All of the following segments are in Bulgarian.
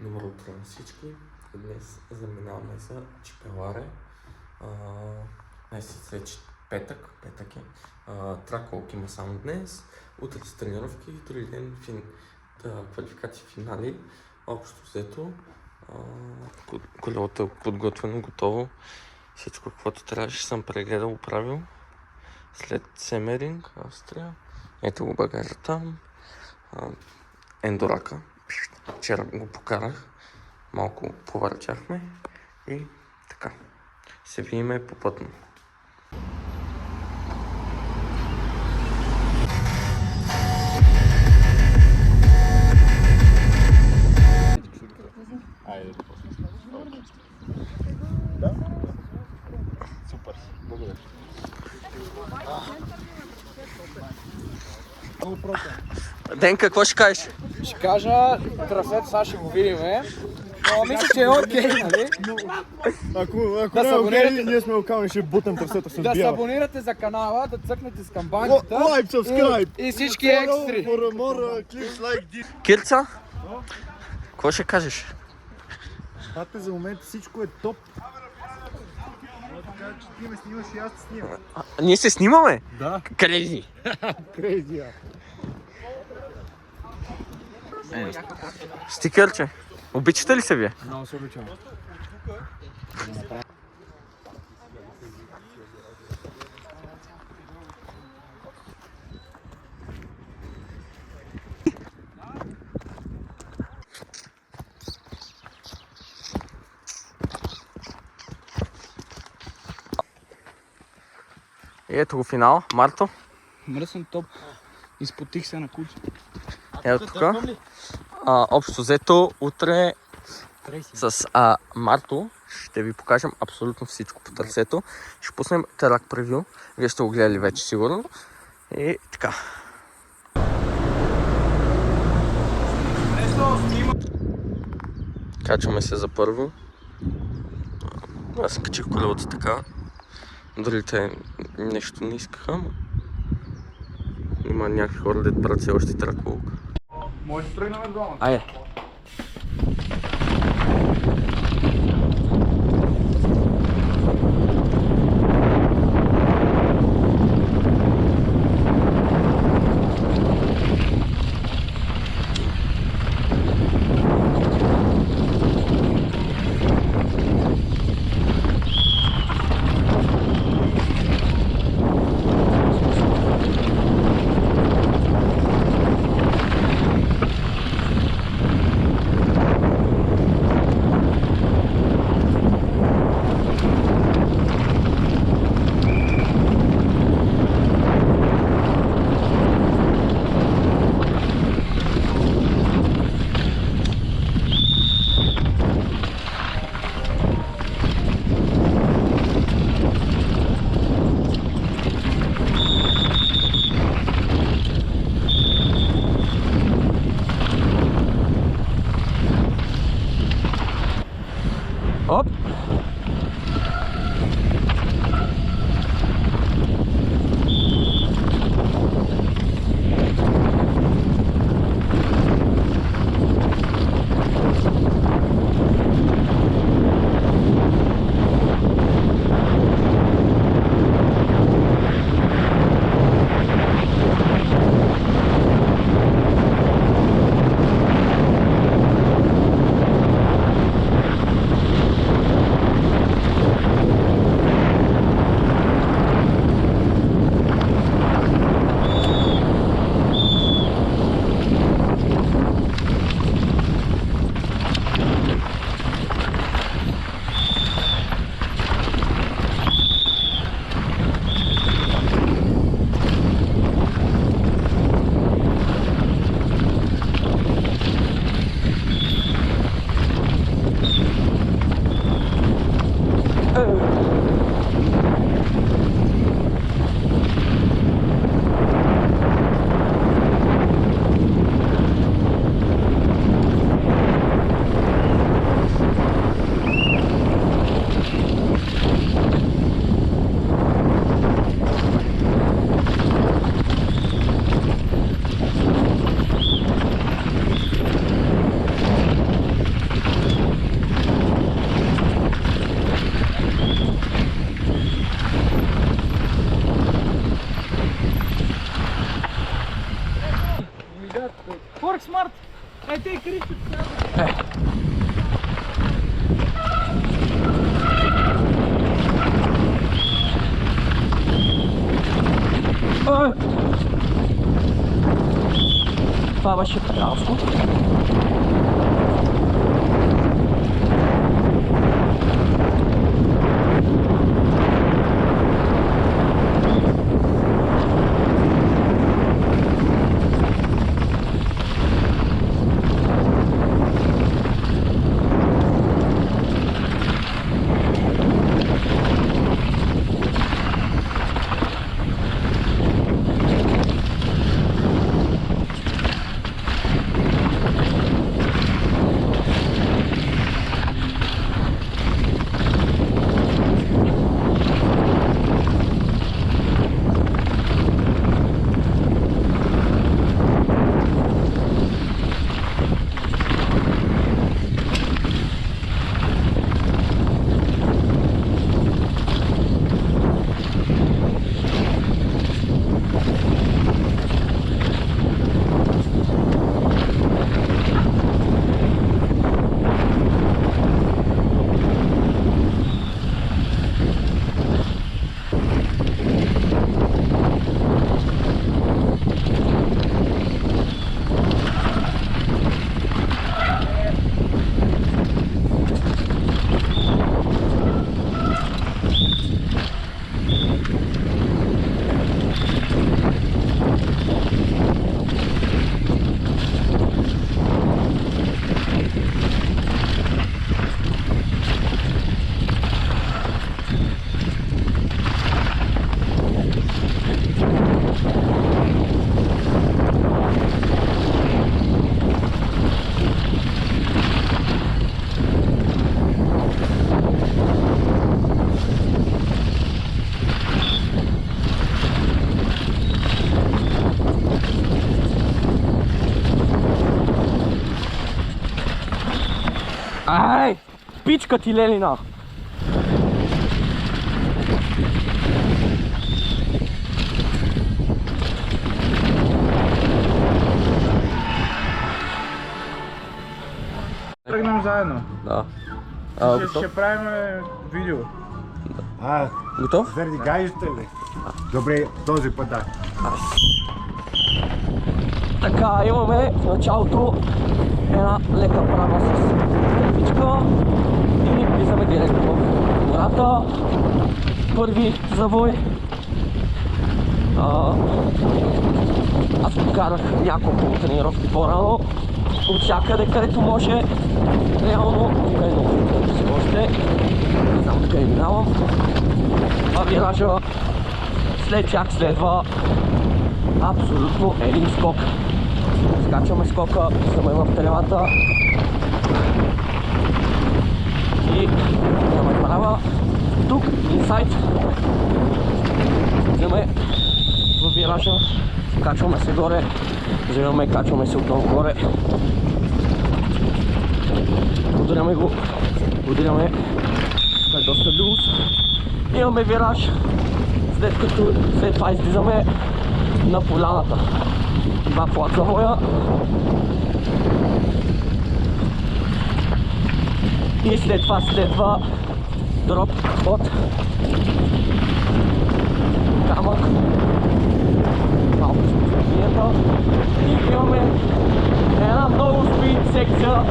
Добро утро на всички. Днес заминаваме за Чепеларе. Днес е вече петък е. Трак-уолк има само днес. Утре с тренировки, други ден квалификации, финали. Общо взето колелото е подготвено, готово. Всичко каквото трябваше съм прегледал, оправил. След Семеринг, Австрия. Ето го багажа там. Ендорака. Вчера го покарах. Малко повърчахме и така. Се видиме попътно. Айде, да? Супер, благодаря. Денка, какво ще кажеш? Ще кажа, трасето сега ще го видиме. Но мисля, че е окей, нали? Ако Да не се е окей, абонирате- ние сме окални, ще бутам трасето с Да се бяла. абонирате за канала, да цъкнете с камбанката Like, subscribe. и всички екстри. For more clips like this. Кирца? Какво ще кажеш? Тате, за момента всичко е топ. Така че ти ме снимаш и аз те снимам. Ние се снимаме? Да. Крези! Крейзи, Стикърче, обичате ли се вие? Много се обичам. И ето го финал, Марто. Мръсен топ. Изпотих се на куче. Ето тук. Общо взето, утре с Марто ще ви покажем абсолютно всичко по трасето. Ще пуснем трак превю. Вие сте го гледали вече сигурно. И така. Качваме се за първо. Аз качих колелото така. Другите нещо не искаха, ама има някакви хора, дето правят все още трак-уолк. Може да тръгнем двамата. Айде. Това беше кралство. Ай, пичка ти Ленина! Тръгнем заедно. Да. Ще правим видео. Готов? Заради гайжите ли? Добре, този път да. Така, имаме в началото една лека права с кърпичка и влизаме директно в гората. Първи завой. Аз покарах няколко тренировки по-рано. От всякъде, където може. Реално, тук е много все още. Не знам къде минавам. А виража след тях следва абсолютно един скок. Скачаме скока, сме в тревата и имаме права. Тук, инсайд, вземе в виража, качваме се горе, вземаме, качваме се отново горе. Удряме го, удряме, това е доста люз. Имаме вираж, след това излизаме на поляната. Два флат завоя и след това следва дроп от камък, малко спусканията и имаме една много спид секция,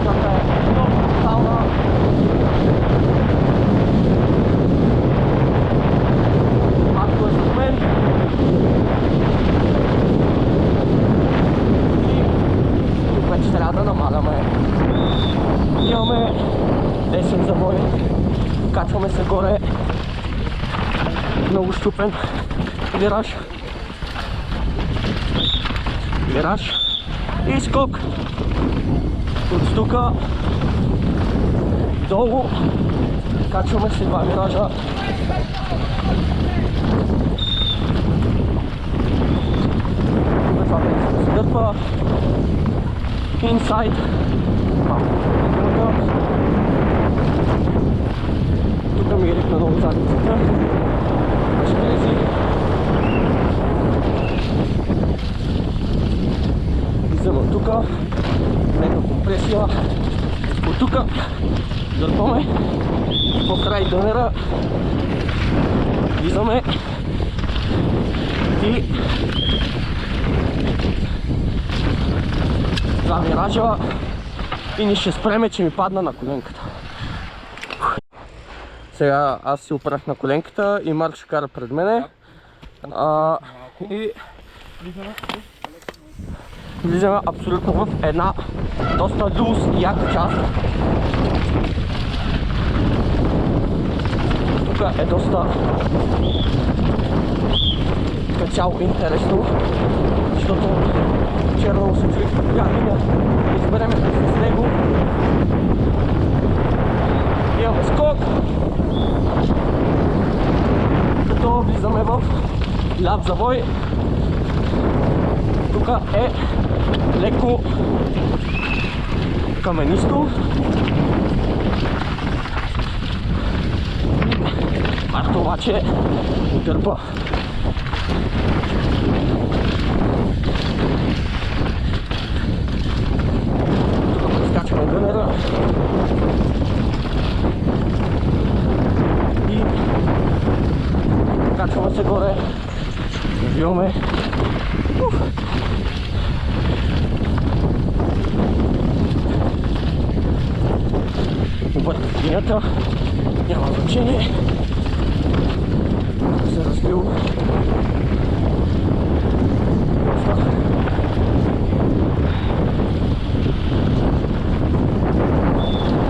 която е много брутална. Малко е с мен и тук вече трябва да намаляме. Имаме десен завой, качваме се горе, много щупен вираж, вираж и скок от тука долу, качваме се два виража. Това да се дърпа, инсайд, тук ми е рипна много задницата, ще тези. тук, мега компресия. От тук дърпаме покрай дънера, влизаме и два виража и ни ще спреме, че ми падна на коленката. Сега аз си оправих на коленката и Марк ще кара пред мене. И влизаме абсолютно в една доста луз и яка част. Тук е доста като цяло интересно, защото вчера се чуих така линия да изберем с него. Имаме скок, като влизаме в ляв завой. Тук е леко каменисто. Марто обаче дърпа. Тук прескачаме дънера и качваме се горе. Развиваме. Обърнах линията, няма значение. Се разбил.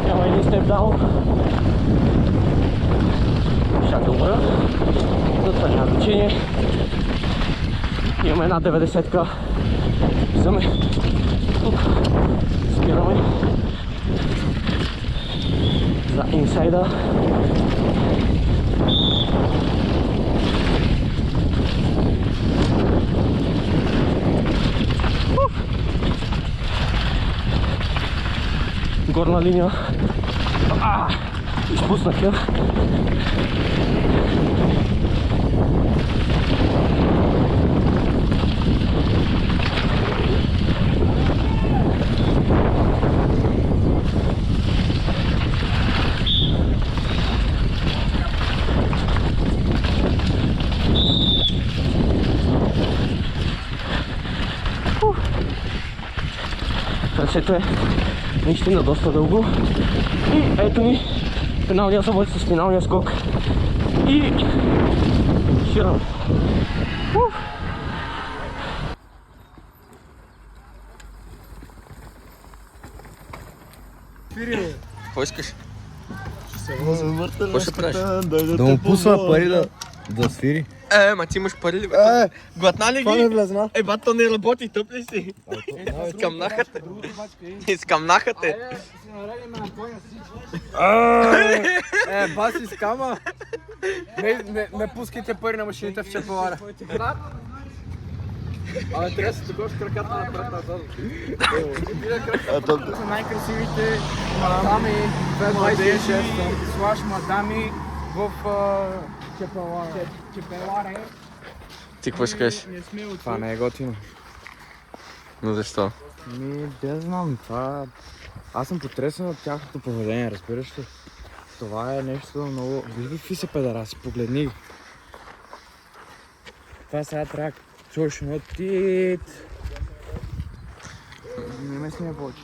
Няма един степ даун. Ще да умра, но това няма значение. Имаме една 90-ка. Влизаме тук, спираме за инсайда. Горна линия. Изпуснах я. Трасето е наистина доста дълго и ето ни финалния завой с финалния скок и шираме. Какво искаш? Какво ще правиш? Да му пусна пари да свири. Ма ти имаш пари ли бе? Глътна ли Това не ги? влезна. Бат, то не работи, тъп ли си? Изкъмнахате. Изкъмнахате. Баси скама! Не пускайте пари на машините в чепелара. Абе, трябва да се такова с краката напред-назад. Това са най-красивите мадами, 26 слаш мадами в чепеларе. Ти какво ще кажеш? Това не е готино. Но защо? Да знам, това... Аз съм потресен от тяхното поведение, разбираш ли? Това е нещо много... Вижди какви са педараси, погледни ги. Това сега трябва точно тит. Не ме сме повече.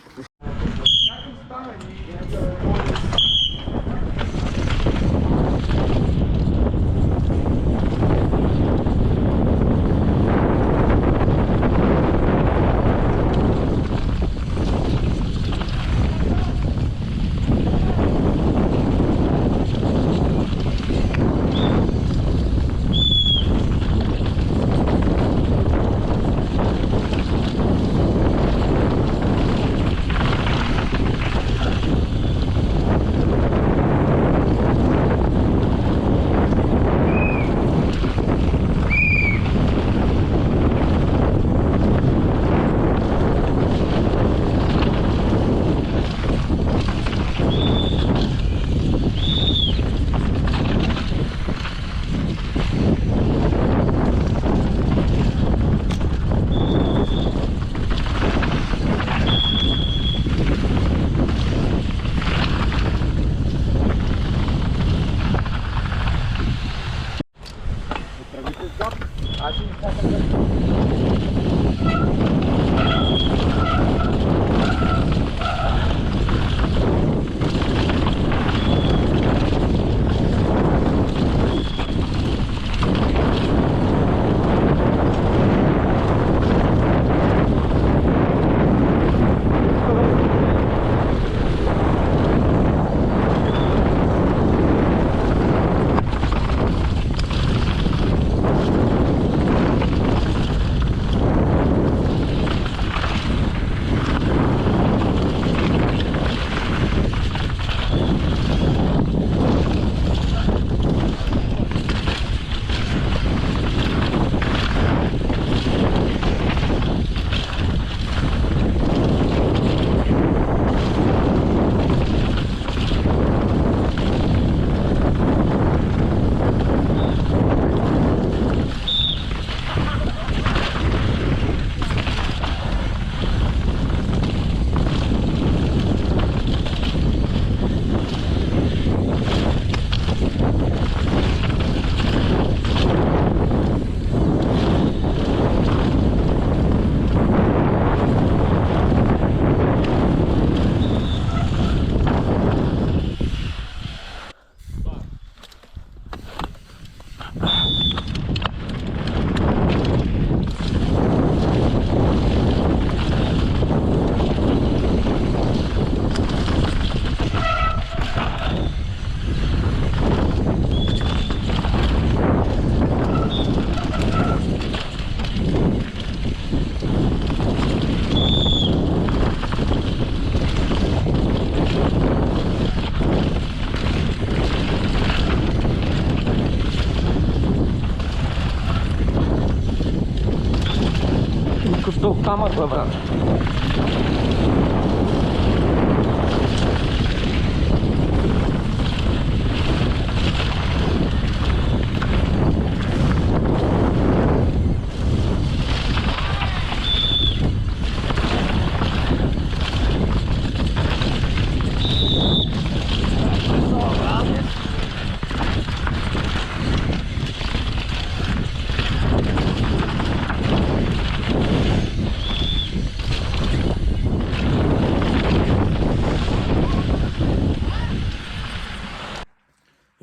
камък, бе, брат.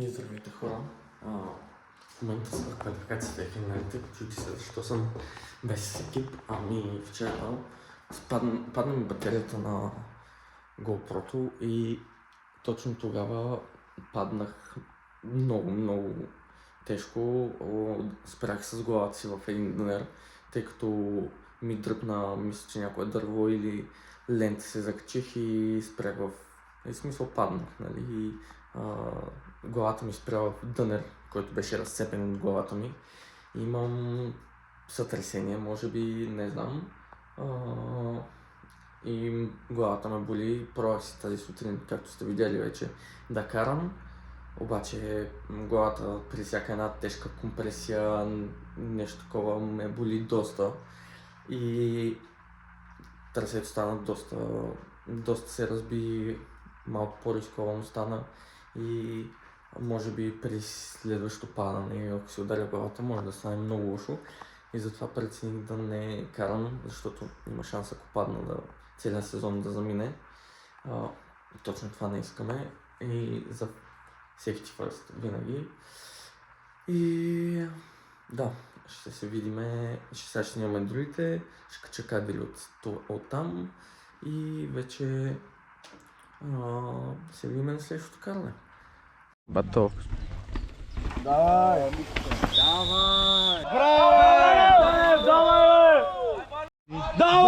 И здравейте хора. В момента са в квалификацията и финалите. Чуйте се защо съм без екип. Ами вчера падна ми батерията на GoPro-то и точно тогава паднах много тежко. Спрях с главата си в един дънер, тъй като ми дръпна, мисля, че някое дърво или лента се закачих и спрях в... В смисъл паднах, нали? И главата ми спря в дънер, който беше разцепен от главата ми. Имам сътресение, може би, не знам. И главата ме боли. Пробвах си тази сутрин, както сте видели вече, да карам. Обаче главата при всяка една тежка компресия, нещо такова, ме боли доста. И трасето стана доста се разби, малко по-рисковано стана и може би при следващото падане, ако се ударя главата, може да стане много лошо. И затова прецених да не карам, защото има шанс, ако падна, целият сезон да замине. Точно това не искаме и за safety first винаги. И да, ще се видиме, сега ще снимаме другите, ще кача кадри от там и вече се видиме на следващото каране. Бато. Давай! Давай!